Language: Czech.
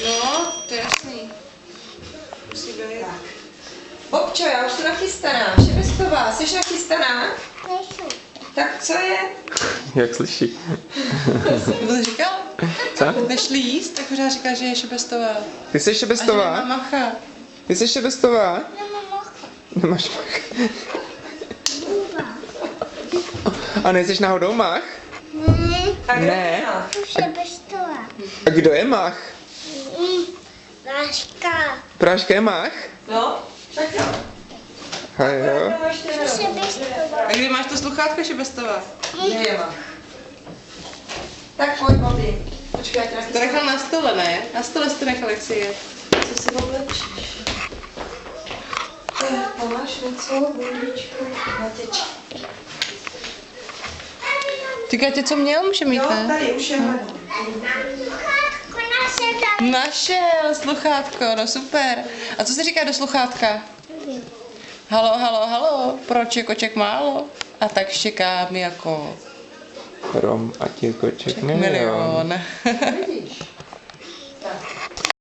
No, to je jasný. Musí být. Tak. Bobčo, já už jsem nachystaná. Šebestová, jsi nachystaná? Nejsou. Tak co je? Jak slyší? Kdo to říkal? Co? Nešli jíst, tak pořád říká, že je šebestová. Ty jsi A že šebestová? nemá macha. Ty jsi šebestová? Nemám mocha. Nemáš mach. Buba. A nejsi náhodou mach? A kdo Ne. je mach? Šebestová. A kdo je mach? Láška. Práška je mach? No, tak jo. A jo. No, ještě ne. Šebestová. A kdy máš to sluchátko šebestová? Kde je mach? Tak pojď, Bobby. Počkej, já tě To nachystám. nechal na stole, ne? Na stole jsi to nechal, jak si je. Co si oblečíš? Máš něco, bundičku, natěč. Ty Katě, co měl, může mít, Jo, ne? tady už je hledám. Sluchátko naše tady. Našel sluchátko, no super. A co se říká do sluchátka? Halo, halo, halo, proč je koček málo? A tak štěkám jako Rom a ti koček milion. milion. Vidíš?